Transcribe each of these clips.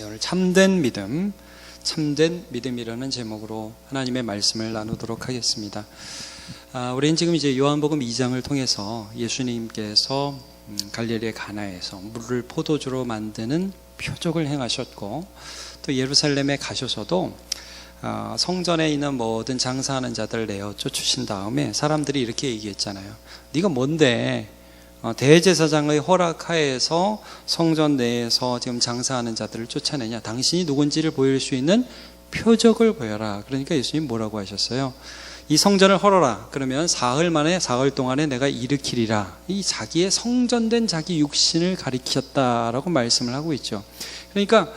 오늘 참된 믿음, 참된 믿음이라는 제목으로 하나님의 말씀을 나누도록 하겠습니다. 우리는 지금 이제 요한복음 2장을 통해서 예수님께서 갈릴리 가나에서 물을 포도주로 만드는 표적을 행하셨고, 또 예루살렘에 가셔서도 성전에 있는 모든 장사하는 자들을 내어 쫓으신 다음에 사람들이 이렇게 얘기했잖아요. 네가 뭔데 대제사장의 허락하에서 성전 내에서 지금 장사하는 자들을 쫓아내냐? 당신이 누군지를 보일 수 있는 표적을 보여라. 그러니까 예수님 뭐라고 하셨어요? 이 성전을 헐어라. 그러면 사흘 동안에 내가 일으키리라. 이 자기의 성전된 자기 육신을 가리켰다라고 말씀을 하고 있죠. 그러니까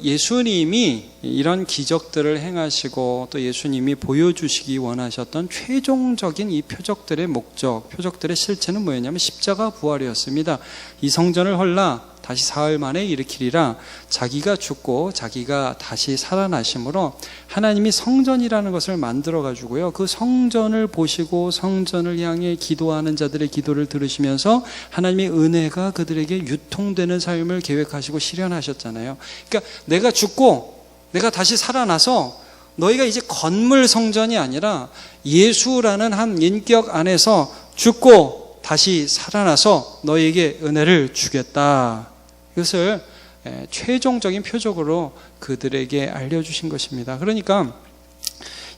예수님이 이런 기적들을 행하시고 또 예수님이 보여주시기 원하셨던 최종적인 이 표적들의 목적, 표적들의 실체는 뭐였냐면 십자가 부활이었습니다. 이 성전을 헐라, 다시 사흘 만에 일으키리라. 자기가 죽고 자기가 다시 살아나심으로 하나님이 성전이라는 것을 만들어 가지고요, 그 성전을 보시고 성전을 향해 기도하는 자들의 기도를 들으시면서 하나님의 은혜가 그들에게 유통되는 삶을 계획하시고 실현하셨잖아요. 그러니까 내가 죽고 내가 다시 살아나서 너희가 이제 건물 성전이 아니라 예수라는 한 인격 안에서 죽고 다시 살아나서 너희에게 은혜를 주겠다. 이것을 최종적인 표적으로 그들에게 알려주신 것입니다. 그러니까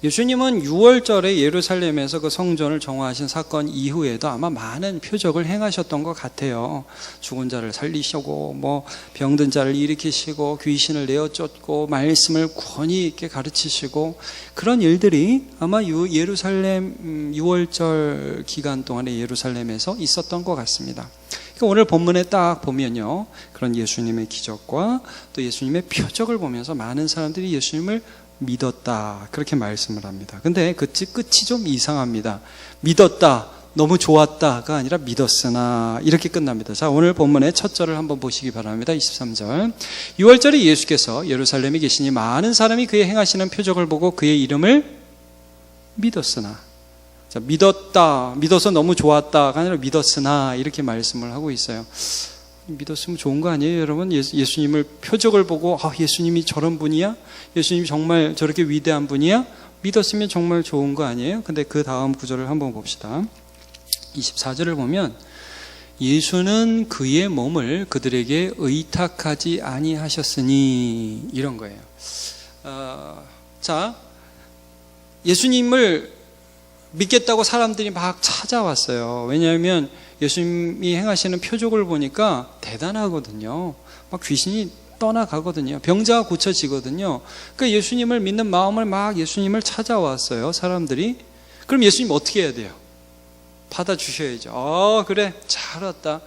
예수님은 6월절에 예루살렘에서 그 성전을 정화하신 사건 이후에도 아마 많은 표적을 행하셨던 것 같아요. 죽은 자를 살리시고 병든 자를 일으키시고 귀신을 내어 쫓고 말씀을 권위 있게 가르치시고, 그런 일들이 아마 예루살렘 6월절 기간 동안에 예루살렘에서 있었던 것 같습니다. 그러니까 오늘 본문에 딱 보면요, 그런 예수님의 기적과 또 예수님의 표적을 보면서 많은 사람들이 예수님을 믿었다, 그렇게 말씀을 합니다. 근데 끝이 좀 이상합니다. 믿었다, 너무 좋았다가 아니라 믿었으나, 이렇게 끝납니다. 자, 오늘 본문의 첫 절을 한번 보시기 바랍니다. 23절. 6월절에 예수께서 예루살렘에 계시니 많은 사람이 그의 행하시는 표적을 보고 그의 이름을 믿었으나. 자, 믿어서 너무 좋았다가 아니라 믿었으나, 이렇게 말씀을 하고 있어요. 믿었으면 좋은 거 아니에요, 여러분? 예수님을 표적을 보고 예수님이 저런 분이야? 예수님이 정말 저렇게 위대한 분이야? 믿었으면 정말 좋은 거 아니에요? 근데 그 다음 구절을 한번 봅시다. 24절을 보면 예수는 그의 몸을 그들에게 의탁하지 아니하셨으니, 이런 거예요. 자, 예수님을 믿겠다고 사람들이 막 찾아왔어요. 왜냐하면 예수님이 행하시는 표적을 보니까 대단하거든요. 막 귀신이 떠나가거든요. 병자가 고쳐지거든요. 그러니까 예수님을 믿는 마음을 막 예수님을 찾아왔어요, 사람들이. 그럼 예수님 어떻게 해야 돼요? 받아주셔야죠. 그래, 잘 왔다.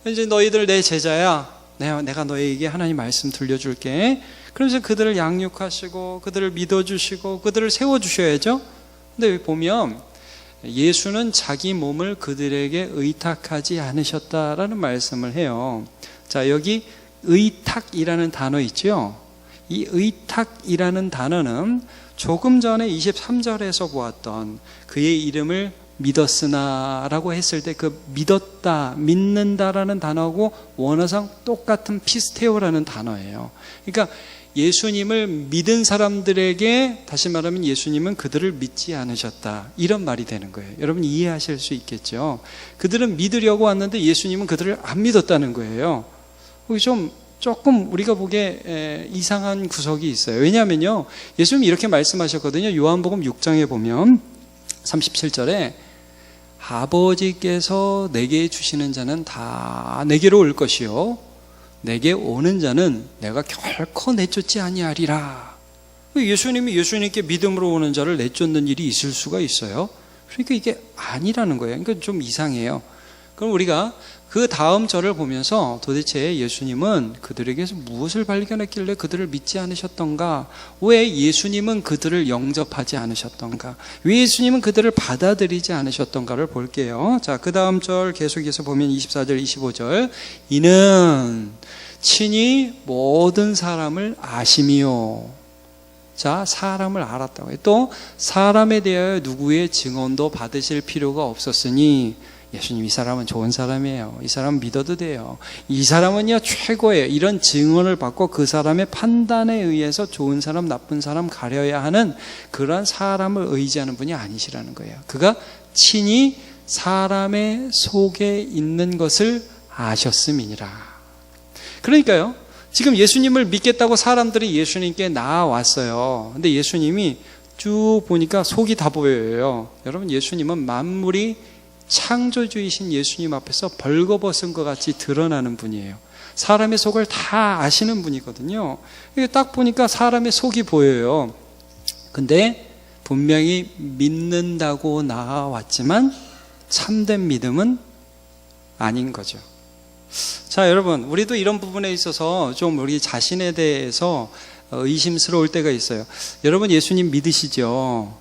이제 너희들 내 제자야. 내가 너희에게 하나님 말씀 들려줄게. 그러면서 그들을 양육하시고 그들을 믿어주시고 그들을 세워주셔야죠. 근데 여기 보면 예수는 자기 몸을 그들에게 의탁하지 않으셨다라는 말씀을 해요. 자, 여기 의탁이라는 단어 있죠? 이 의탁이라는 단어는 조금 전에 23절에서 보았던 그의 이름을 믿었으나 라고 했을 때 그 믿었다, 믿는다라는 단어하고 원어상 똑같은 피스테오라는 단어예요. 그러니까 예수님을 믿은 사람들에게, 다시 말하면 예수님은 그들을 믿지 않으셨다, 이런 말이 되는 거예요. 여러분 이해하실 수 있겠죠? 그들은 믿으려고 왔는데 예수님은 그들을 안 믿었다는 거예요. 조금 우리가 보기에 이상한 구석이 있어요. 왜냐하면요, 예수님이 이렇게 말씀하셨거든요. 요한복음 6장에 보면 37절에 아버지께서 내게 주시는 자는 다 내게로 올 것이요 내게 오는 자는 내가 결코 내쫓지 아니하리라. 예수님이 예수님께 믿음으로 오는 자를 내쫓는 일이 있을 수가 있어요? 그러니까 이게 아니라는 거예요. 그러니까 좀 이상해요. 그럼 우리가 그 다음 절을 보면서 도대체 예수님은 그들에게서 무엇을 발견했길래 그들을 믿지 않으셨던가? 왜 예수님은 그들을 영접하지 않으셨던가? 왜 예수님은 그들을 받아들이지 않으셨던가를 볼게요. 자, 그 다음 절 계속해서 보면 24절, 25절. 이는 친히 모든 사람을 아심이요. 자, 사람을 알았다고 해요. 또 사람에 대하여 누구의 증언도 받으실 필요가 없었으니, 예수님 이 사람은 좋은 사람이에요. 이 사람 믿어도 돼요. 이 사람은요 최고예요. 이런 증언을 받고 그 사람의 판단에 의해서 좋은 사람 나쁜 사람 가려야 하는 그런 사람을 의지하는 분이 아니시라는 거예요. 그가 친히 사람의 속에 있는 것을 아셨음이니라. 그러니까요, 지금 예수님을 믿겠다고 사람들이 예수님께 나와왔어요. 근데 예수님이 쭉 보니까 속이 다 보여요. 여러분, 예수님은 만물이 창조주이신 예수님 앞에서 벌거벗은 것 같이 드러나는 분이에요. 사람의 속을 다 아시는 분이거든요. 딱 보니까 사람의 속이 보여요. 근데 분명히 믿는다고 나왔지만 참된 믿음은 아닌 거죠. 자, 여러분, 우리도 이런 부분에 있어서 좀 우리 자신에 대해서 의심스러울 때가 있어요. 여러분, 예수님 믿으시죠?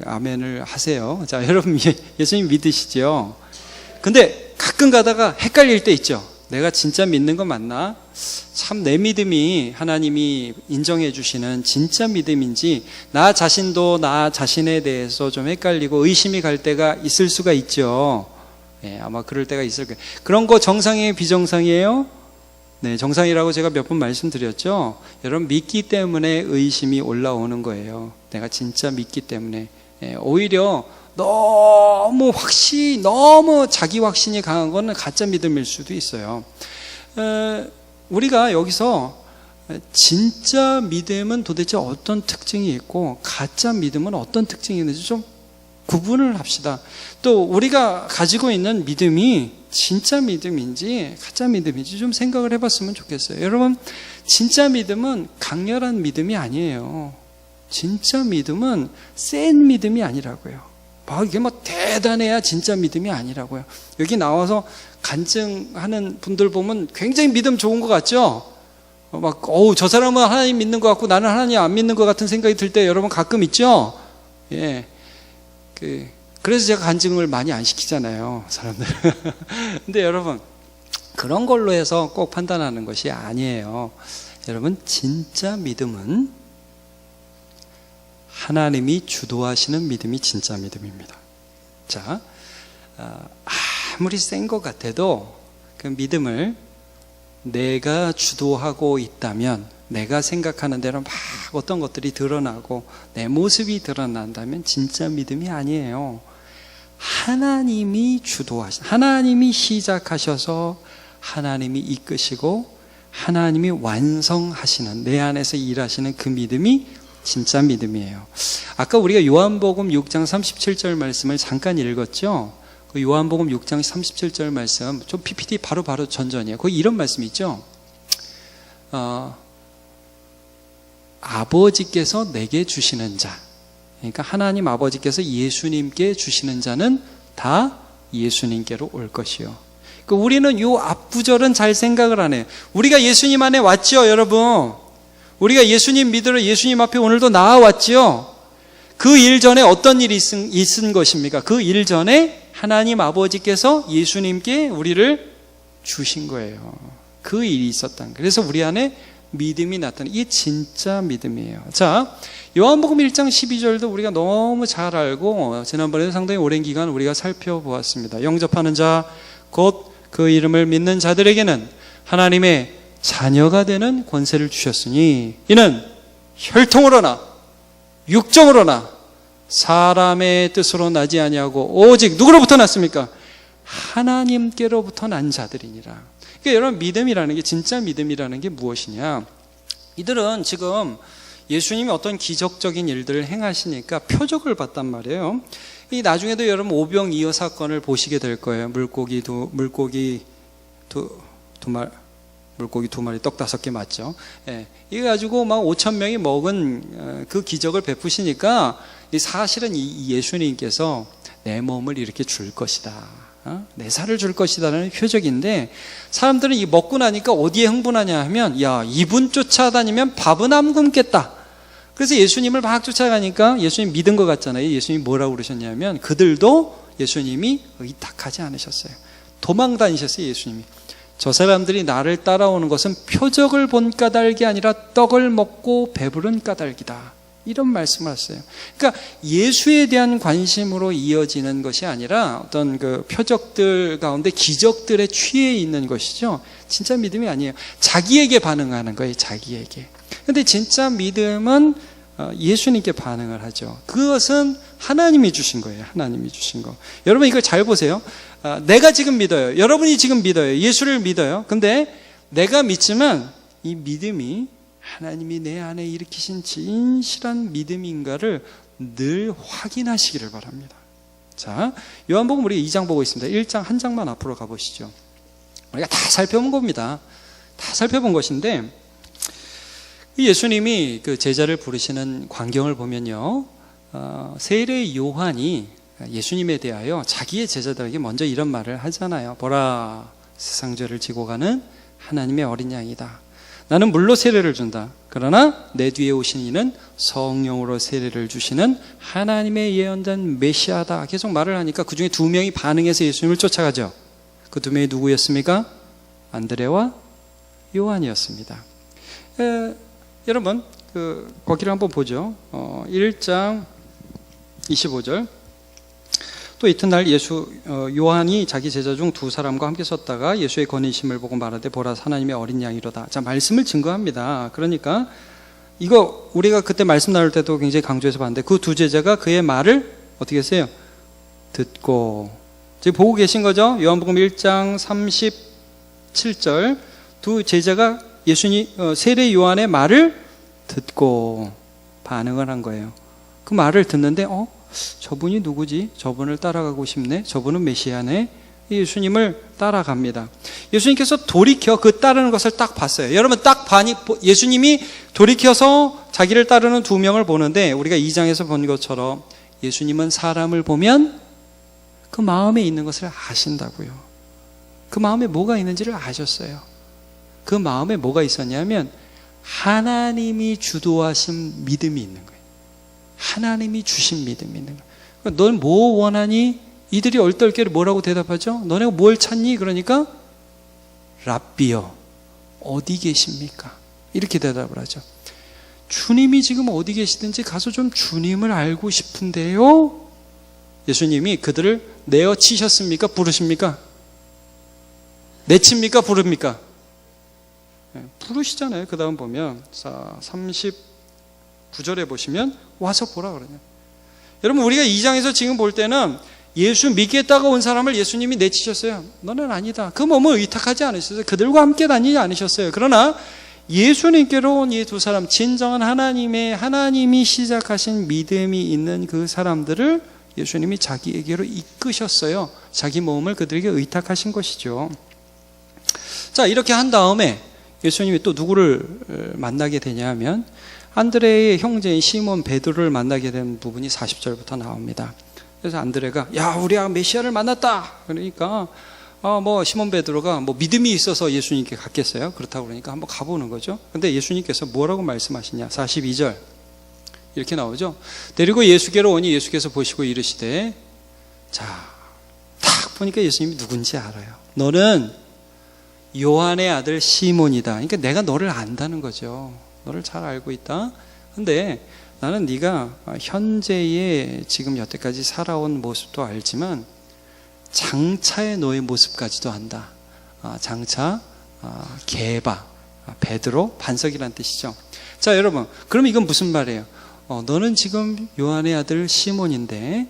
아멘을 하세요. 자, 여러분, 예수님 믿으시죠? 근데 가끔 가다가 헷갈릴 때 있죠. 내가 진짜 믿는 거 맞나? 참 내 믿음이 하나님이 인정해 주시는 진짜 믿음인지 나 자신도 나 자신에 대해서 좀 헷갈리고 의심이 갈 때가 있을 수가 있죠. 네, 아마 그럴 때가 있을 거예요. 그런 거 정상이에요? 비정상이에요? 네, 정상이라고 제가 몇 번 말씀드렸죠. 여러분, 믿기 때문에 의심이 올라오는 거예요. 내가 진짜 믿기 때문에. 오히려 너무 자기 확신이 강한 거는 가짜 믿음일 수도 있어요. 우리가 여기서 진짜 믿음은 도대체 어떤 특징이 있고 가짜 믿음은 어떤 특징이 있는지 좀 구분을 합시다. 또 우리가 가지고 있는 믿음이 진짜 믿음인지 가짜 믿음인지 좀 생각을 해봤으면 좋겠어요. 여러분, 진짜 믿음은 강렬한 믿음이 아니에요. 진짜 믿음은 센 믿음이 아니라고요. 이게 대단해야 진짜 믿음이 아니라고요. 여기 나와서 간증하는 분들 보면 굉장히 믿음 좋은 것 같죠? 저 사람은 하나님 믿는 것 같고 나는 하나님 안 믿는 것 같은 생각이 들 때 여러분 가끔 있죠? 예. 그래서 제가 간증을 많이 안 시키잖아요, 사람들. 근데 여러분, 그런 걸로 해서 꼭 판단하는 것이 아니에요. 여러분, 진짜 믿음은 하나님이 주도하시는 믿음이 진짜 믿음입니다. 자, 아무리 센 것 같아도 그 믿음을 내가 주도하고 있다면, 내가 생각하는 대로 막 어떤 것들이 드러나고 내 모습이 드러난다면 진짜 믿음이 아니에요. 하나님이 하나님이 시작하셔서 하나님이 이끄시고 하나님이 완성하시는, 내 안에서 일하시는 그 믿음이 진짜 믿음이에요. 아까 우리가 요한복음 6장 37절 말씀을 잠깐 읽었죠. 그 요한복음 6장 37절 말씀, 좀 PPT 바로 전전이에요. 거기 이런 말씀이 있죠. 아버지께서 내게 주시는 자, 그러니까 하나님 아버지께서 예수님께 주시는 자는 다 예수님께로 올 것이요. 그러니까 우리는 이 앞구절은 잘 생각을 안 해요. 우리가 예수님 안에 왔죠, 여러분. 우리가 예수님 믿으러 예수님 앞에 오늘도 나와왔죠. 그 일 전에 어떤 일이 있은 것입니까? 그 일 전에 하나님 아버지께서 예수님께 우리를 주신 거예요. 그 일이 있었다는 거예요. 그래서 우리 안에 믿음이 나타나는, 이게 진짜 믿음이에요. 자, 요한복음 1장 12절도 우리가 너무 잘 알고 지난번에도 상당히 오랜 기간 우리가 살펴보았습니다. 영접하는 자, 곧 그 이름을 믿는 자들에게는 하나님의 자녀가 되는 권세를 주셨으니 이는 혈통으로나 육정으로나 사람의 뜻으로 나지 아니하고 오직 누구로부터 났습니까? 하나님께로부터 난 자들이니라. 그러니까 여러분, 믿음이라는 게, 진짜 믿음이라는 게 무엇이냐? 이들은 지금 예수님이 어떤 기적적인 일들을 행하시니까 표적을 봤단 말이에요. 이 나중에도 여러분 오병이어 사건을 보시게 될 거예요. 물고기 두 마리 떡 5개 맞죠? 예. 이거 가지고 막 5,000명이 먹은 그 기적을 베푸시니까 사실은 이 예수님께서 내 몸을 이렇게 줄 것이다, 내 살을 줄 것이다라는 표적인데, 사람들은 이 먹고 나니까 어디에 흥분하냐 하면, 야, 이분 쫓아다니면 밥은 안 굶겠다. 그래서 예수님을 막 쫓아가니까 예수님 믿은 것 같잖아요. 예수님이 뭐라고 그러셨냐면, 그들도 예수님이 의탁하지 않으셨어요. 도망 다니셨어요, 예수님이. 저 사람들이 나를 따라오는 것은 표적을 본 까닭이 아니라 떡을 먹고 배부른 까닭이다. 이런 말씀을 하셨어요. 그러니까 예수에 대한 관심으로 이어지는 것이 아니라 어떤 그 표적들 가운데 기적들에 취해 있는 것이죠. 진짜 믿음이 아니에요. 자기에게 반응하는 거예요. 자기에게. 근데 진짜 믿음은 예수님께 반응을 하죠. 그것은 하나님이 주신 거예요. 하나님이 주신 거. 여러분 이걸 잘 보세요. 내가 지금 믿어요. 여러분이 지금 믿어요. 예수를 믿어요. 근데 내가 믿지만 이 믿음이 하나님이 내 안에 일으키신 진실한 믿음인가를 늘 확인하시기를 바랍니다. 자, 요한복음 우리 2장 보고 있습니다. 1장 한 장만 앞으로 가보시죠. 우리가 다 살펴본 겁니다. 다 살펴본 것인데 예수님이 그 제자를 부르시는 광경을 보면요, 세례 요한이 예수님에 대하여 자기의 제자들에게 먼저 이런 말을 하잖아요. 보라, 세상 죄를 지고 가는 하나님의 어린 양이다. 나는 물로 세례를 준다. 그러나 내 뒤에 오신 이는 성령으로 세례를 주시는 하나님의 예언된 메시아다. 계속 말을 하니까 그 중에 두 명이 반응해서 예수님을 쫓아가죠. 그 두 명이 누구였습니까? 안드레와 요한이었습니다. 여러분 거기를 한번 보죠. 1장 25절. 또 이튿날 요한이 자기 제자 중 두 사람과 함께 섰다가 예수의 권위심을 보고 말하되 보라 하나님의 어린 양이로다. 자, 말씀을 증거합니다. 그러니까 이거 우리가 그때 말씀 나눌 때도 굉장히 강조해서 봤는데 그 두 제자가 그의 말을 어떻게 했어요? 듣고. 지금 보고 계신 거죠? 요한복음 1장 37절. 두 제자가 세례 요한의 말을 듣고 반응을 한 거예요. 그 말을 듣는데 저분이 누구지? 저분을 따라가고 싶네. 저분은 메시아네. 예수님을 따라갑니다. 예수님께서 돌이켜 그 따르는 것을 딱 봤어요. 여러분 딱 예수님이 돌이켜서 자기를 따르는 두 명을 보는데 우리가 2장에서 본 것처럼 예수님은 사람을 보면 그 마음에 있는 것을 아신다고요. 그 마음에 뭐가 있는지를 아셨어요. 그 마음에 뭐가 있었냐면 하나님이 주도하신 믿음이 있는 거예요. 하나님이 주신 믿음이 있는 거예요. 넌 뭐 원하니? 이들이 얼떨결에 뭐라고 대답하죠? 너네가 뭘 찾니? 그러니까 랍비여 어디 계십니까? 이렇게 대답을 하죠. 주님이 지금 어디 계시든지 가서 좀 주님을 알고 싶은데요. 예수님이 그들을 내어 치셨습니까? 부르십니까? 내칩니까? 부릅니까? 부르시잖아요. 그 다음 보면 39절에 보시면 와서 보라 그러냐. 여러분 우리가 2장에서 지금 볼 때는 예수 믿겠다고 온 사람을 예수님이 내치셨어요. 너는 아니다. 그 몸을 의탁하지 않으셨어요. 그들과 함께 다니지 않으셨어요. 그러나 예수님께로 온 이 두 사람, 진정한 하나님이 시작하신 믿음이 있는 그 사람들을 예수님이 자기에게로 이끄셨어요. 자기 몸을 그들에게 의탁하신 것이죠. 자, 이렇게 한 다음에 예수님이 또 누구를 만나게 되냐 하면 안드레의 형제인 시몬 베드로를 만나게 된 부분이 40절부터 나옵니다. 그래서 안드레가 우리가 메시아를 만났다. 그러니까 시몬 베드로가 믿음이 있어서 예수님께 갔겠어요. 그렇다고 그러니까 한번 가보는 거죠. 근데 예수님께서 뭐라고 말씀하시냐? 42절 이렇게 나오죠. 데리고 예수께로 오니 예수께서 보시고 이르시되, 자, 딱 보니까 예수님이 누군지 알아요. 너는 요한의 아들 시몬이다. 그러니까 내가 너를 안다는 거죠. 너를 잘 알고 있다. 근데 나는 네가 현재의 지금 여태까지 살아온 모습도 알지만 장차의 너의 모습까지도 안다. 장차, 게바, 베드로, 반석이란 뜻이죠. 자, 여러분, 그럼 이건 무슨 말이에요? 너는 지금 요한의 아들 시몬인데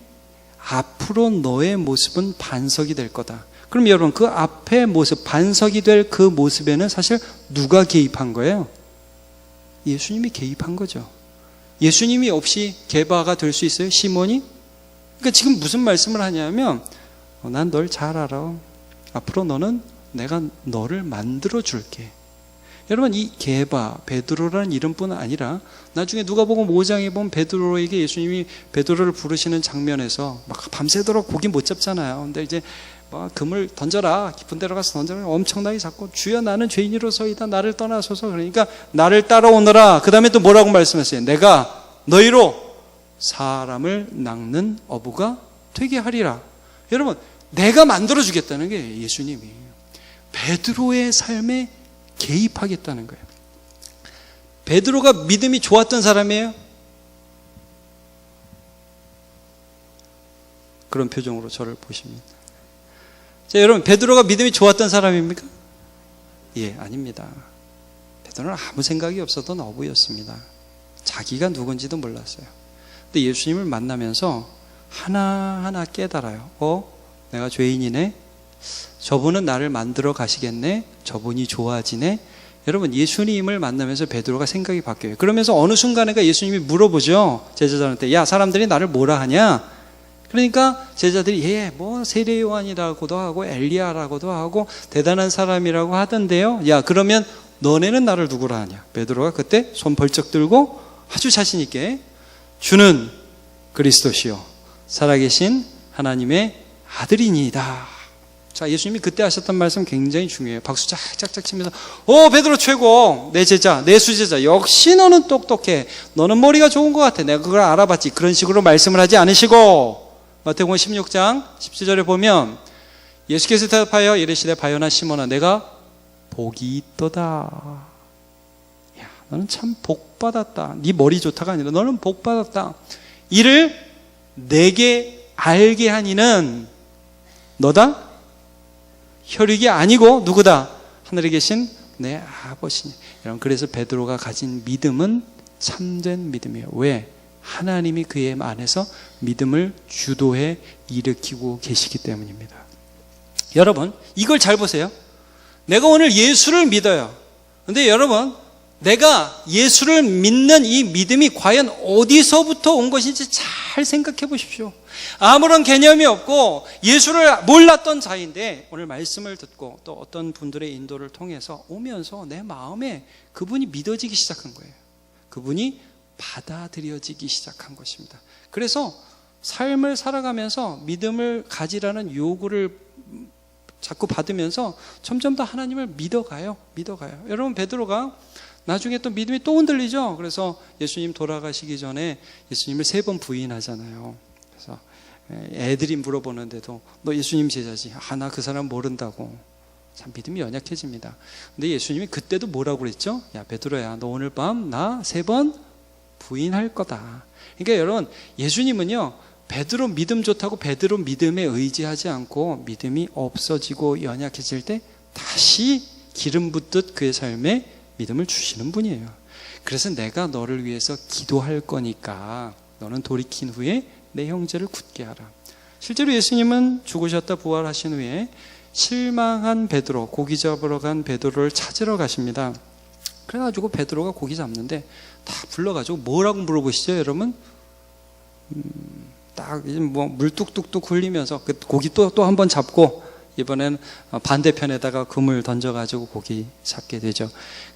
앞으로 너의 모습은 반석이 될 거다. 그럼 여러분 그 앞의 모습, 반석이 될 그 모습에는 사실 누가 개입한 거예요? 예수님이 개입한 거죠. 예수님이 없이 게바가 될 수 있어요? 시몬이? 그러니까 지금 무슨 말씀을 하냐면 난 널 잘 알아. 앞으로 너는 내가 너를 만들어 줄게. 여러분 이 게바, 베드로라는 이름뿐 아니라 나중에 누가복음 5장에 보면 베드로에게 예수님이 베드로를 부르시는 장면에서 막 밤새도록 고기 못 잡잖아요. 근데 이제 금을 던져라. 깊은 데로 가서 던져라. 엄청나게 잡고 주여 나는 죄인으로서이다. 나를 떠나소서. 그러니까 나를 따라오너라. 그 다음에 또 뭐라고 말씀하세요? 내가 너희로 사람을 낚는 어부가 되게 하리라. 여러분 내가 만들어주겠다는 게 예수님이 베드로의 삶에 개입하겠다는 거예요. 베드로가 믿음이 좋았던 사람이에요? 그런 표정으로 저를 보십니다. 자, 여러분, 베드로가 믿음이 좋았던 사람입니까? 예, 아닙니다. 베드로는 아무 생각이 없었던 어부였습니다. 자기가 누군지도 몰랐어요. 근데 예수님을 만나면서 하나하나 깨달아요. 내가 죄인이네. 저분은 나를 만들어 가시겠네. 저분이 좋아지네. 여러분, 예수님을 만나면서 베드로가 생각이 바뀌어요. 그러면서 어느 순간에가 예수님이 물어보죠. 제자들한테, 야, 사람들이 나를 뭐라 하냐? 그러니까 제자들이 세례 요한이라고도 하고 엘리야라고도 하고 대단한 사람이라고 하던데요. 야, 그러면 너네는 나를 누구라 하냐? 베드로가 그때 손 벌쩍 들고 아주 자신 있게 주는 그리스도시요 살아계신 하나님의 아들이니이다. 자, 예수님이 그때 하셨던 말씀 굉장히 중요해요. 박수 짝짝짝 치면서 베드로 최고, 내 제자, 내 수제자, 역시 너는 똑똑해, 너는 머리가 좋은 것 같아, 내가 그걸 알아봤지. 그런 식으로 말씀을 하지 않으시고 마태복음 16장 17절에 보면 예수께서 대답하여 이르시되 바요나 시몬아 내가 복이 있도다. 야, 너는 참 복받았다. 네 머리 좋다가 아니라 너는 복받았다. 이를 내게 알게 하니는 너다? 혈육이 아니고 누구다? 하늘에 계신 내 아버지니. 여러분, 그래서 베드로가 가진 믿음은 참된 믿음이에요. 왜? 하나님이 그의 안에서 믿음을 주도해 일으키고 계시기 때문입니다. 여러분, 이걸 잘 보세요. 내가 오늘 예수를 믿어요. 근데 여러분, 내가 예수를 믿는 이 믿음이 과연 어디서부터 온 것인지 잘 생각해 보십시오. 아무런 개념이 없고 예수를 몰랐던 자인데 오늘 말씀을 듣고 또 어떤 분들의 인도를 통해서 오면서 내 마음에 그분이 믿어지기 시작한 거예요. 그분이 받아들여지기 시작한 것입니다. 그래서 삶을 살아가면서 믿음을 가지라는 요구를 자꾸 받으면서 점점 더 하나님을 믿어가요. 여러분, 베드로가 나중에 또 믿음이 또 흔들리죠. 그래서 예수님 돌아가시기 전에 예수님을 3번 부인하잖아요. 그래서 애들이 물어보는데도 너 예수님 제자지? 나 그 사람 모른다고. 참 믿음이 연약해집니다. 근데 예수님이 그때도 뭐라고 그랬죠? 야, 베드로야, 너 오늘 밤 나 3번 부인할 거다. 그러니까 여러분, 예수님은요, 베드로 믿음 좋다고 베드로 믿음에 의지하지 않고 믿음이 없어지고 연약해질 때 다시 기름 붓듯 그의 삶에 믿음을 주시는 분이에요. 그래서 내가 너를 위해서 기도할 거니까 너는 돌이킨 후에 내 형제를 굳게 하라. 실제로 예수님은 죽으셨다 부활하신 후에 실망한 베드로, 고기 잡으러 간 베드로를 찾으러 가십니다. 그래가지고 베드로가 고기 잡는데 다 불러가지고 뭐라고 물어보시죠, 여러분? 딱 물 뚝뚝뚝 흘리면서 그 고기 또 한 번 잡고 이번엔 반대편에다가 그물 던져가지고 고기 잡게 되죠.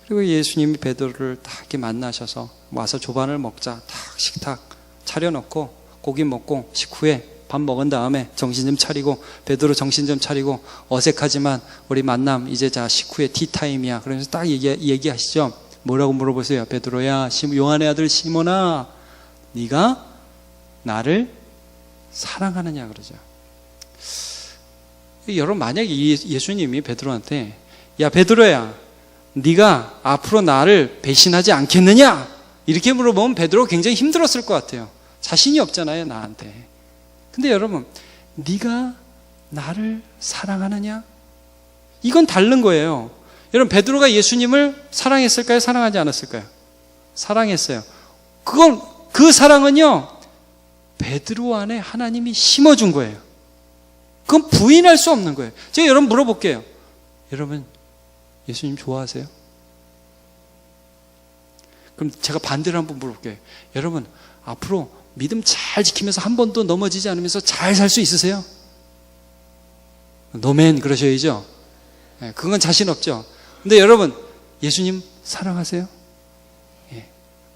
그리고 예수님이 베드로를 딱 이렇게 만나셔서 와서 조반을 먹자, 딱 식탁 차려놓고 고기 먹고 식후에 밥 먹은 다음에 정신 좀 차리고, 베드로 정신 좀 차리고, 어색하지만 우리 만남 이제 자 식후에 티타임이야. 그러면서 딱 얘기하시죠. 뭐라고 물어보세요? 베드로야, 요한의 아들 시몬아, 네가 나를 사랑하느냐 그러죠. 여러분, 만약에 예수님이 베드로한테 야, 베드로야, 네가 앞으로 나를 배신하지 않겠느냐 이렇게 물어보면 베드로 굉장히 힘들었을 것 같아요. 자신이 없잖아요, 나한테. 근데 여러분, 네가 나를 사랑하느냐? 이건 다른 거예요. 여러분, 베드로가 예수님을 사랑했을까요? 사랑하지 않았을까요? 사랑했어요. 그 사랑은요, 베드로 안에 하나님이 심어준 거예요. 그건 부인할 수 없는 거예요. 제가 여러분 물어볼게요. 여러분, 예수님 좋아하세요? 그럼 제가 반대로 한번 물어볼게요. 여러분, 앞으로 믿음 잘 지키면서 한 번도 넘어지지 않으면서 잘 살 수 있으세요? 노맨 그러셔야죠. 그건 자신 없죠. 근데 여러분, 예수님 사랑하세요?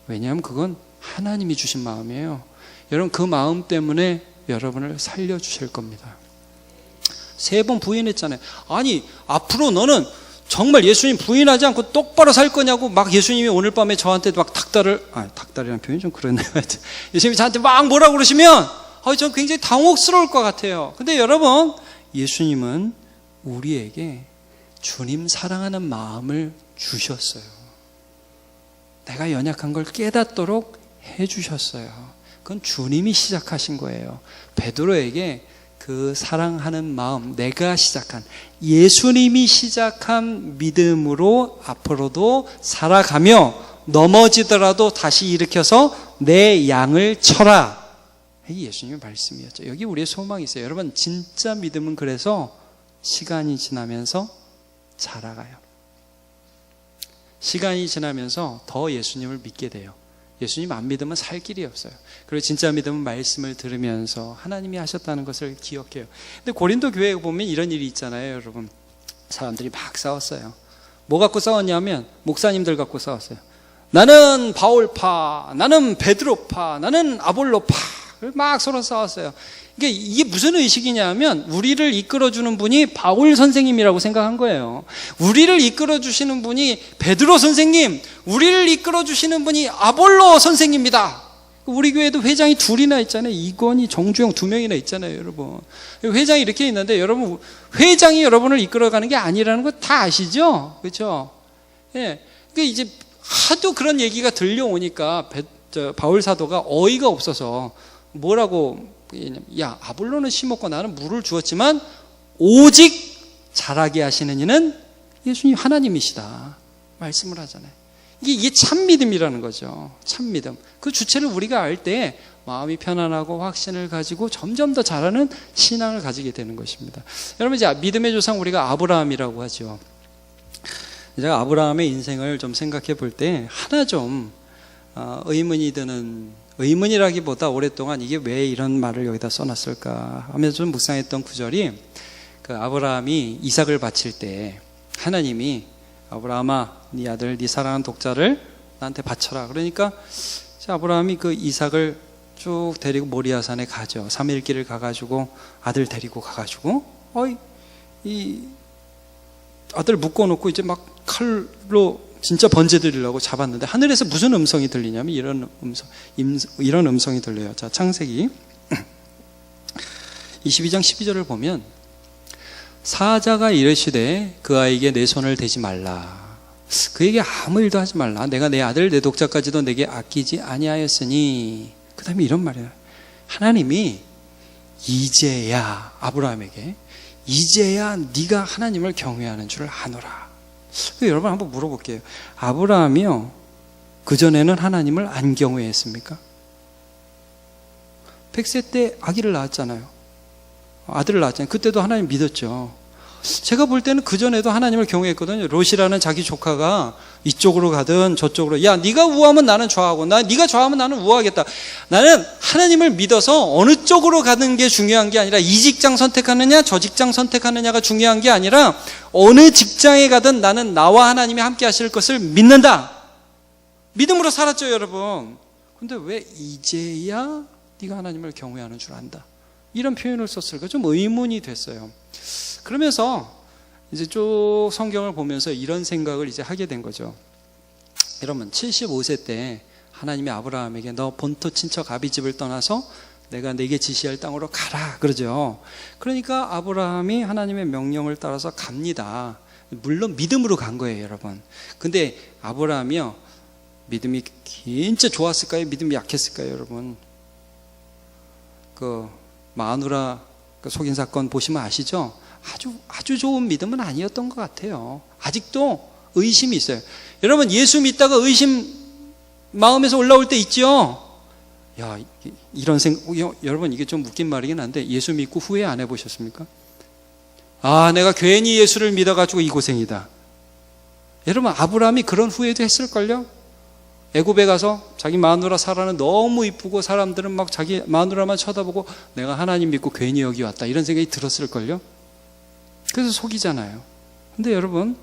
왜냐하면 그건 하나님이 주신 마음이에요. 여러분, 그 마음 때문에 여러분을 살려주실 겁니다. 3번 부인했잖아요. 아니, 앞으로 너는 정말 예수님 부인하지 않고 똑바로 살 거냐고 막 예수님이 오늘 밤에 저한테 막 닭다리라는 표현이 좀 그러네요. 예수님이 저한테 막 뭐라고 그러시면 전 굉장히 당혹스러울 것 같아요. 근데 여러분, 예수님은 우리에게 주님 사랑하는 마음을 주셨어요. 내가 연약한 걸 깨닫도록 해주셨어요. 그건 주님이 시작하신 거예요. 베드로에게 그 사랑하는 마음, 내가 시작한, 예수님이 시작한 믿음으로 앞으로도 살아가며 넘어지더라도 다시 일으켜서 내 양을 쳐라. 이게 예수님의 말씀이었죠. 여기 우리의 소망이 있어요. 여러분, 진짜 믿음은 그래서 시간이 지나면서 자라가요. 시간이 지나면서 더 예수님을 믿게 돼요. 예수님 안 믿으면 살 길이 없어요. 그리고 진짜 믿으면 말씀을 들으면서 하나님이 하셨다는 것을 기억해요. 근데 고린도 교회에 보면 이런 일이 있잖아요, 여러분. 사람들이 막 싸웠어요. 뭐 갖고 싸웠냐면 목사님들 갖고 싸웠어요. 나는 바울파, 나는 베드로파, 나는 아볼로파. 막 서로 싸웠어요. 이게 무슨 의식이냐면 우리를 이끌어주는 분이 바울 선생님이라고 생각한 거예요. 우리를 이끌어주시는 분이 베드로 선생님, 우리를 이끌어주시는 분이 아볼로 선생님입니다. 우리 교회도 회장이 둘이나 있잖아요. 이건희, 정주영 2명이나 있잖아요, 여러분. 회장이 이렇게 있는데 여러분, 회장이 여러분을 이끌어가는 게 아니라는 거 다 아시죠? 그렇죠? 예. 그러니까 이제 하도 그런 얘기가 들려오니까 바울 사도가 어이가 없어서 뭐라고, 야, 아볼로는 심었고 나는 물을 주었지만 오직 자라게 하시는 이는 예수님 하나님이시다 말씀을 하잖아요. 이게 참 믿음이라는 거죠. 참 믿음. 그 주체를 우리가 알 때 마음이 편안하고 확신을 가지고 점점 더 자라는 신앙을 가지게 되는 것입니다. 여러분, 이제 믿음의 조상 우리가 아브라함이라고 하죠. 제가 아브라함의 인생을 좀 생각해 볼 때 하나 좀 의문이 드는, 의문이라기보다 오랫동안 이게 왜 이런 말을 여기다 써놨을까 하면서 좀 묵상했던 구절이, 그 아브라함이 이삭을 바칠 때 하나님이 아브라함아, 네 아들, 네 사랑하는 독자를 나한테 바쳐라. 그러니까 아브라함이 그 이삭을 쭉 데리고 모리아산에 가죠. 3일 길을 가가지고 아들 데리고 가가지고 이 아들 묶어놓고 이제 막 칼로 진짜 번제드리려고 잡았는데 하늘에서 무슨 음성이 들리냐면 이런 음성이 들려요. 자, 창세기 22장 12절을 보면, 사자가 이르시되 그 아이에게 내 손을 대지 말라. 그에게 아무 일도 하지 말라. 내가 내 아들 내 독자까지도 내게 아끼지 아니하였으니. 그 다음에 이런 말이에요. 하나님이 이제야, 아브라함에게 이제야 네가 하나님을 경외하는 줄을 아노라. 여러분 한번 물어볼게요. 아브라함이요, 그전에는 하나님을 안 경외했습니까? 100세 때 아기를 낳았잖아요. 아들을 낳았잖아요. 그때도 하나님 믿었죠. 제가 볼 때는 그전에도 하나님을 경외했거든요. 롯이라는 자기 조카가 이쪽으로 가든 저쪽으로, 야, 네가 우하면 나는 좌하고, 네가 좌하면 나는 우하겠다. 나는 하나님을 믿어서 어느 쪽으로 가는 게 중요한 게 아니라, 이 직장 선택하느냐 저 직장 선택하느냐가 중요한 게 아니라, 어느 직장에 가든 나는 나와 하나님이 함께 하실 것을 믿는다. 믿음으로 살았죠, 여러분. 근데 왜 이제야 네가 하나님을 경외하는 줄 안다, 이런 표현을 썼을까? 좀 의문이 됐어요. 그러면서 이제 쭉 성경을 보면서 이런 생각을 이제 하게 된 거죠. 여러분, 75세 때 하나님이 아브라함에게 너 본토 친척 아비집을 떠나서 내가 네게 지시할 땅으로 가라 그러죠. 그러니까 아브라함이 하나님의 명령을 따라서 갑니다. 물론 믿음으로 간 거예요, 여러분. 근데 아브라함이요, 믿음이 진짜 좋았을까요? 믿음이 약했을까요, 여러분? 그 마누라 속인 사건 보시면 아시죠? 아주 좋은 믿음은 아니었던 것 같아요. 아직도 의심이 있어요. 여러분, 예수 믿다가 의심 마음에서 올라올 때 있죠? 야, 이런 생각, 여러분, 이게 좀 웃긴 말이긴 한데, 예수 믿고 후회 안 해보셨습니까? 아, 내가 괜히 예수를 믿어가지고 이 고생이다. 여러분, 아브라함이 그런 후회도 했을걸요? 애굽에 가서 자기 마누라 사라는 너무 이쁘고 사람들은 막 자기 마누라만 쳐다보고 내가 하나님 믿고 괜히 여기 왔다, 이런 생각이 들었을걸요? 그래서 속이잖아요. 근데 여러분,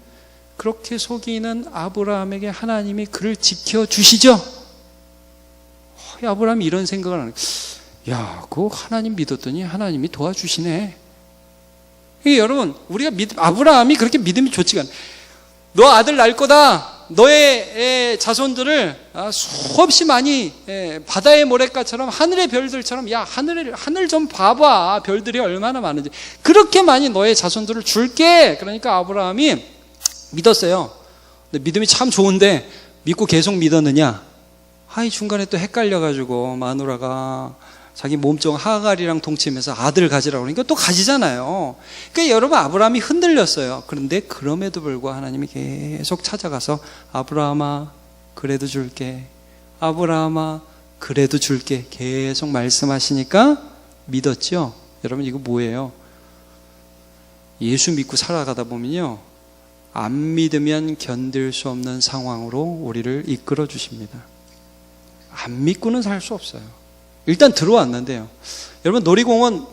그렇게 속이는 아브라함에게 하나님이 그를 지켜주시죠? 아브라함이 이런 생각을 하는 거예요. 야, 그거 하나님 믿었더니 하나님이 도와주시네. 이게 여러분, 우리가 아브라함이 그렇게 믿음이 좋지가 않아요. 너 아들 낳을 거다. 너의 자손들을 수없이 많이 바다의 모래가처럼 하늘의 별들처럼, 야, 하늘 좀 봐봐, 별들이 얼마나 많은지, 그렇게 많이 너의 자손들을 줄게. 그러니까 아브라함이 믿었어요. 근데 믿음이 참 좋은데 믿고 계속 믿었느냐? 이 중간에 또 헷갈려가지고 마누라가 자기 몸종 하갈이랑 동침해서 아들 가지라고 그러니까 또 가지잖아요. 그러니까 여러분 아브라함이 흔들렸어요. 그런데 그럼에도 불구하고 하나님이 계속 찾아가서 아브라함아 그래도 줄게, 아브라함아 그래도 줄게 계속 말씀하시니까 믿었죠. 여러분 이거 뭐예요? 예수 믿고 살아가다 보면요, 안 믿으면 견딜 수 없는 상황으로 우리를 이끌어 주십니다. 안 믿고는 살 수 없어요. 일단 들어왔는데요, 여러분 놀이공원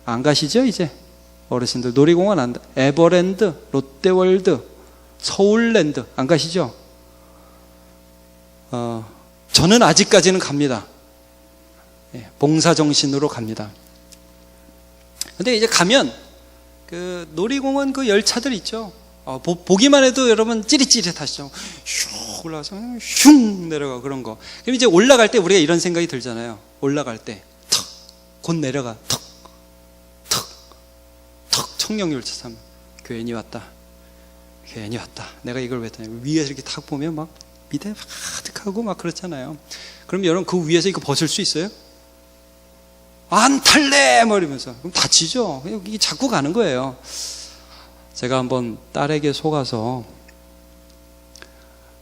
안 가시죠? 이제 어르신들 놀이공원 안, 에버랜드, 롯데월드, 서울랜드 안 가시죠? 저는 아직까지는 갑니다. 봉사정신으로 갑니다. 근데 이제 가면 그 놀이공원 그 열차들 있죠. 보기만 해도 여러분 찌릿찌릿하시죠. 슉 올라가서 슝 내려가 그런 거. 그럼 이제 올라갈 때 우리가 이런 생각이 들잖아요. 올라갈 때 턱, 곧 내려가 턱, 턱, 턱 청룡열차 타면 괜히 왔다. 괜히 왔다. 내가 이걸 왜 타냐. 위에서 이렇게 탁 보면 막 밑에 가득하고 막 그렇잖아요. 그럼 여러분 그 위에서 이거 벗을 수 있어요? 안 탈래! 뭐 이러면서. 그럼 다치죠. 이게 자꾸 가는 거예요. 제가 한번 딸에게 속아서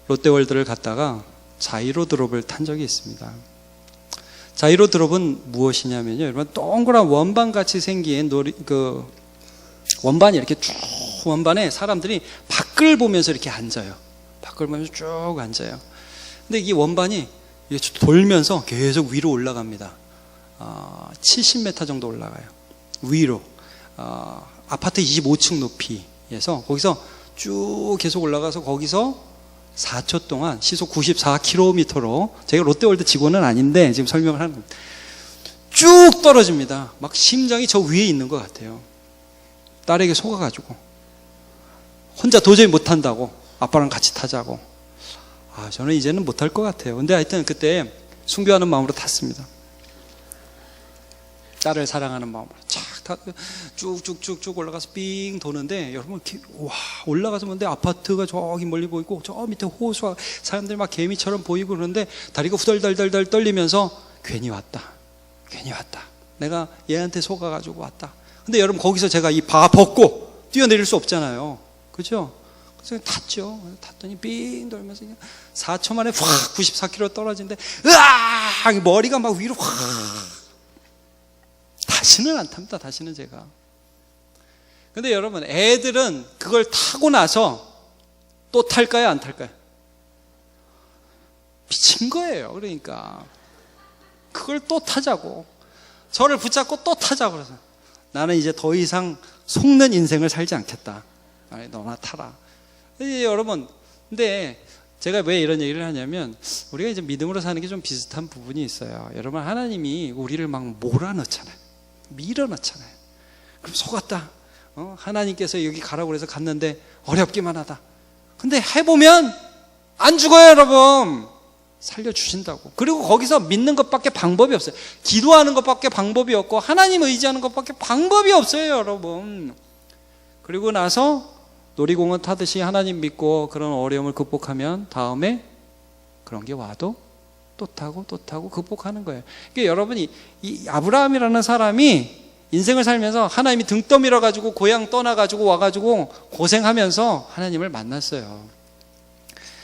롯데월드를 갔다가 자이로드롭을 탄 적이 있습니다. 자이로드롭은 무엇이냐면요, 여러분 동그란 원반같이 생긴 원반이 이렇게 쭉, 원반에 사람들이 밖을 보면서 이렇게 앉아요. 밖을 보면서 쭉 앉아요. 근데 이 원반이 이렇게 돌면서 계속 위로 올라갑니다. 70m 정도 올라가요. 위로. 아파트 25층 높이에서 거기서 쭉 계속 올라가서 거기서 4초 동안 시속 94km로, 제가 롯데월드 직원은 아닌데 지금 설명을 하는 겁니다. 쭉 떨어집니다. 막 심장이 저 위에 있는 것 같아요. 딸에게 속아가지고 혼자 도저히 못한다고 아빠랑 같이 타자고. 저는 이제는 못할 것 같아요. 근데 하여튼 그때 순교하는 마음으로 탔습니다. 딸을 사랑하는 마음으로 쭉쭉쭉쭉 올라가서 삥 도는데, 여러분 와, 올라가서 보는데 아파트가 저기 멀리 보이고 저 밑에 호수와 사람들이 막 개미처럼 보이고, 그러는데 다리가 후덜덜덜덜 떨리면서 괜히 왔다, 괜히 왔다, 내가 얘한테 속아가지고 왔다. 근데 여러분 거기서 제가 이 바 벗고 뛰어내릴 수 없잖아요, 그죠? 그래서 탔죠. 탔더니 삥 돌면서 4초 만에 확 94km 떨어지는데 으아, 머리가 막 위로 확. 다시는 안 탑니다. 다시는 제가. 근데 여러분 애들은 그걸 타고 나서 또 탈까요? 안 탈까요? 미친 거예요. 그러니까 그걸 또 타자고, 저를 붙잡고 또 타자고. 그래서 나는 이제 더 이상 속는 인생을 살지 않겠다. 아니, 너나 타라. 여러분, 근데 제가 왜 이런 얘기를 하냐면, 우리가 이제 믿음으로 사는 게 좀 비슷한 부분이 있어요. 여러분, 하나님이 우리를 막 몰아넣잖아요. 밀어넣잖아요. 그럼 속았다. 하나님께서 여기 가라고 그래서 갔는데 어렵기만 하다. 근데 해보면 안 죽어요, 여러분. 살려주신다고. 그리고 거기서 믿는 것밖에 방법이 없어요. 기도하는 것밖에 방법이 없고 하나님 의지하는 것밖에 방법이 없어요, 여러분. 그리고 나서 놀이공원 타듯이 하나님 믿고 그런 어려움을 극복하면 다음에 그런 게 와도 또 타고 극복하는 거예요. 그러니까 여러분이 이 아브라함이라는 사람이 인생을 살면서 하나님이 등 떠밀어 가지고 고향 떠나 가지고 와 가지고 고생하면서 하나님을 만났어요.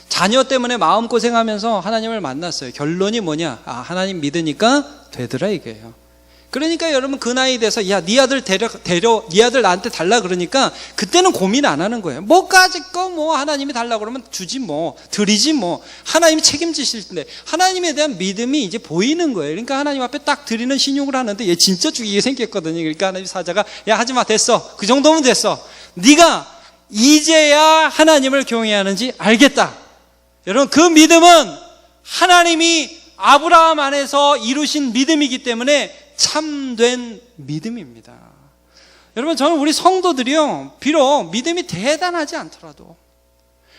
자녀 때문에 마음고생하면서 하나님을 만났어요. 결론이 뭐냐? 하나님 믿으니까 되더라 이거예요. 그러니까 여러분 그 나이 돼서 야, 네 아들 네 아들 나한테 달라 그러니까 그때는 고민 안 하는 거예요. 뭐까짓 거 뭐 하나님이 달라 그러면 주지 뭐, 드리지 뭐, 하나님이 책임지실 텐데. 하나님에 대한 믿음이 이제 보이는 거예요. 그러니까 하나님 앞에 딱 드리는 신용을 하는데 얘 진짜 죽이게 생겼거든요. 그러니까 하나님 사자가 야, 하지마, 됐어, 그 정도면 됐어, 네가 이제야 하나님을 경외하는지 알겠다. 여러분 그 믿음은 하나님이 아브라함 안에서 이루신 믿음이기 때문에 참된 믿음입니다. 여러분 저는 우리 성도들이요, 비록 믿음이 대단하지 않더라도,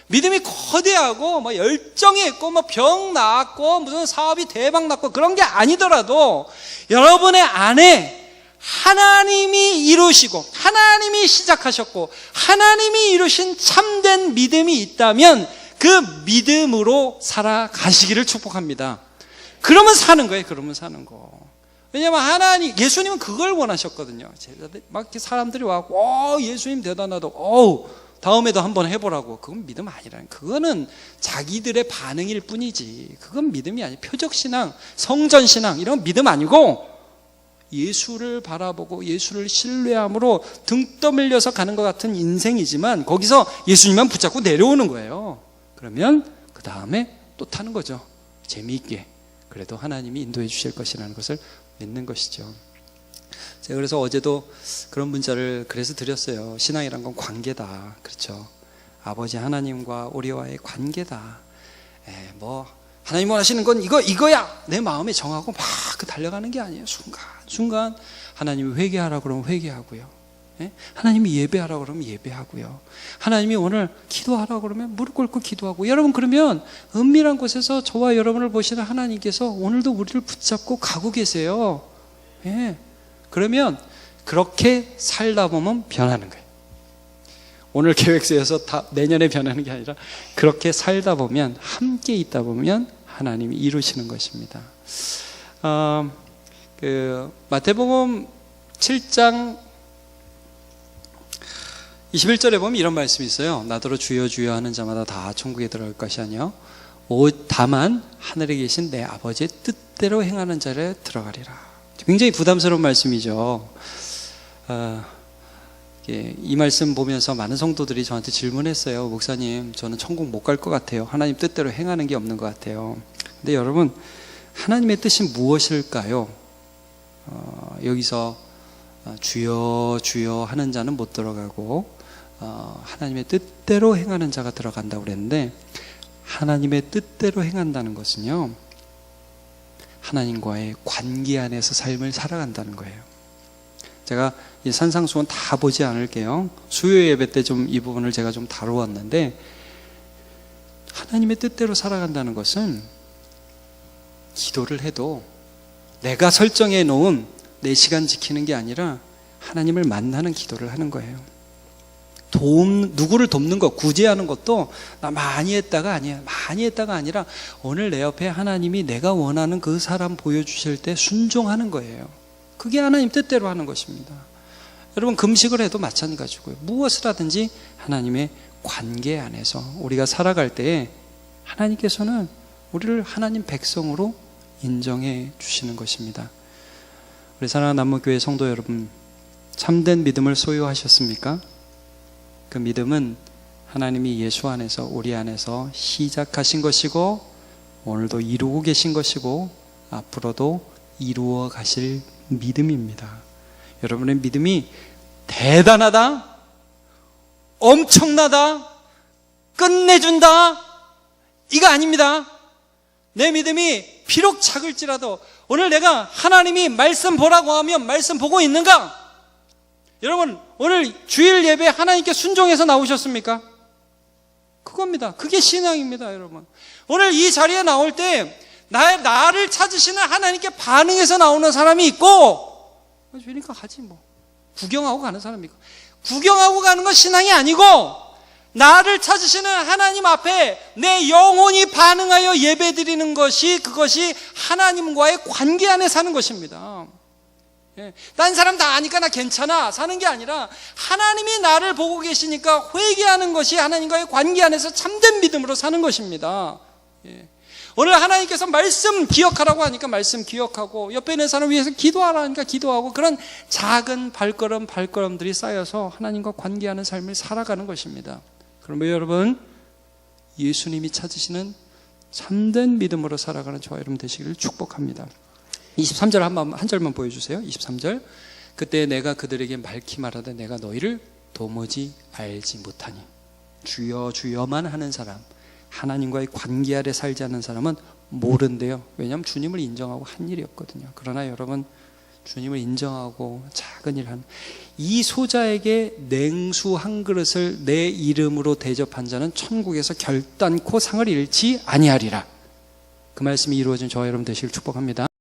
믿음이 거대하고 뭐 열정이 있고 뭐 병 나았고 무슨 사업이 대박 났고 그런 게 아니더라도 여러분의 안에 하나님이 이루시고 하나님이 시작하셨고 하나님이 이루신 참된 믿음이 있다면 그 믿음으로 살아가시기를 축복합니다. 그러면 사는 거예요. 그러면 사는 거. 왜냐하면 하나님, 예수님은 그걸 원하셨거든요. 막 이렇게 사람들이 와고, 예수님 대단하다. 다음에도 한번 해보라고. 그건 믿음 아니라는. 그거는 자기들의 반응일 뿐이지. 그건 믿음이 아니에요. 표적신앙, 성전신앙 이런 건 믿음 아니고 예수를 바라보고 예수를 신뢰함으로 등 떠밀려서 가는 것 같은 인생이지만 거기서 예수님만 붙잡고 내려오는 거예요. 그러면 그 다음에 또 타는 거죠. 재미있게. 그래도 하나님이 인도해 주실 것이라는 것을 믿는 것이죠. 제가 그래서 어제도 그런 문자를 그래서 드렸어요. 신앙이란 건 관계다. 그렇죠. 아버지 하나님과 우리와의 관계다. 하나님 원하시는 건 이거야. 내 마음에 정하고 막 달려가는 게 아니에요. 순간 하나님이 회개하라고 그러면 회개하고요. 하나님이 예배하라고 그러면 예배하고요. 하나님이 오늘 기도하라고 그러면 무릎 꿇고 기도하고. 여러분, 그러면 은밀한 곳에서 저와 여러분을 보시는 하나님께서 오늘도 우리를 붙잡고 가고 계세요. 그러면 그렇게 살다 보면 변하는 거예요. 오늘 계획서에서 다 내년에 변하는 게 아니라 그렇게 살다 보면, 함께 있다 보면 하나님이 이루시는 것입니다. 마태복음 7장 21절에 보면 이런 말씀이 있어요. 나더러 주여 주여 하는 자마다 다 천국에 들어갈 것이 아니요 다만 하늘에 계신 내 아버지의 뜻대로 행하는 자를 들어가리라. 굉장히 부담스러운 말씀이죠. 이 말씀 보면서 많은 성도들이 저한테 질문했어요. 목사님, 저는 천국 못 갈 것 같아요. 하나님 뜻대로 행하는 게 없는 것 같아요. 근데 여러분, 하나님의 뜻이 무엇일까요? 여기서 주여 주여 하는 자는 못 들어가고 하나님의 뜻대로 행하는 자가 들어간다고 그랬는데, 하나님의 뜻대로 행한다는 것은요, 하나님과의 관계 안에서 삶을 살아간다는 거예요. 제가 이 산상수훈 다 보지 않을게요. 수요 예배 때 좀 이 부분을 제가 좀 다루었는데, 하나님의 뜻대로 살아간다는 것은 기도를 해도 내가 설정해 놓은 내 시간 지키는 게 아니라 하나님을 만나는 기도를 하는 거예요. 누구를 돕는 것, 구제하는 것도 나 많이 했다가 아니야. 많이 했다가 아니라 오늘 내 옆에 하나님이 내가 원하는 그 사람 보여주실 때 순종하는 거예요. 그게 하나님 뜻대로 하는 것입니다. 여러분, 금식을 해도 마찬가지고요. 무엇을 하든지 하나님의 관계 안에서 우리가 살아갈 때에 하나님께서는 우리를 하나님 백성으로 인정해 주시는 것입니다. 우리 사랑하는 남문교회 성도 여러분, 참된 믿음을 소유하셨습니까? 그 믿음은 하나님이 예수 안에서, 우리 안에서 시작하신 것이고 오늘도 이루고 계신 것이고 앞으로도 이루어 가실 믿음입니다. 여러분의 믿음이 대단하다, 엄청나다, 끝내준다, 이거 아닙니다. 내 믿음이 비록 작을지라도 오늘 내가 하나님이 말씀 보라고 하면 말씀 보고 있는가? 여러분, 오늘 주일 예배 하나님께 순종해서 나오셨습니까? 그겁니다. 그게 신앙입니다, 여러분. 오늘 이 자리에 나올 때 나를 찾으시는 하나님께 반응해서 나오는 사람이 있고, 그러니까 가지 뭐. 구경하고 가는 사람이 있고. 구경하고 가는 건 신앙이 아니고, 나를 찾으시는 하나님 앞에 내 영혼이 반응하여 예배드리는 것이, 그것이 하나님과의 관계 안에 사는 것입니다. 딴 사람 다 아니까 나 괜찮아 사는 게 아니라 하나님이 나를 보고 계시니까 회개하는 것이 하나님과의 관계 안에서 참된 믿음으로 사는 것입니다. 오늘 하나님께서 말씀 기억하라고 하니까 말씀 기억하고, 옆에 있는 사람을 위해서 기도하라 하니까 기도하고, 그런 작은 발걸음들이 쌓여서 하나님과 관계하는 삶을 살아가는 것입니다. 그러면 여러분, 예수님이 찾으시는 참된 믿음으로 살아가는 저와 여러분 되시기를 축복합니다. 23절 한 절만 보여주세요. 23절. 그때 내가 그들에게 밝히 말하되 내가 너희를 도무지 알지 못하니. 주여 주여만 하는 사람, 하나님과의 관계 아래 살지 않는 사람은 모른대요. 왜냐하면 주님을 인정하고 한 일이 없거든요. 그러나 여러분, 주님을 인정하고 작은 일 하는 이 소자에게 냉수 한 그릇을 내 이름으로 대접한 자는 천국에서 결단코 상을 잃지 아니하리라. 그 말씀이 이루어진 저와 여러분 되시길 축복합니다.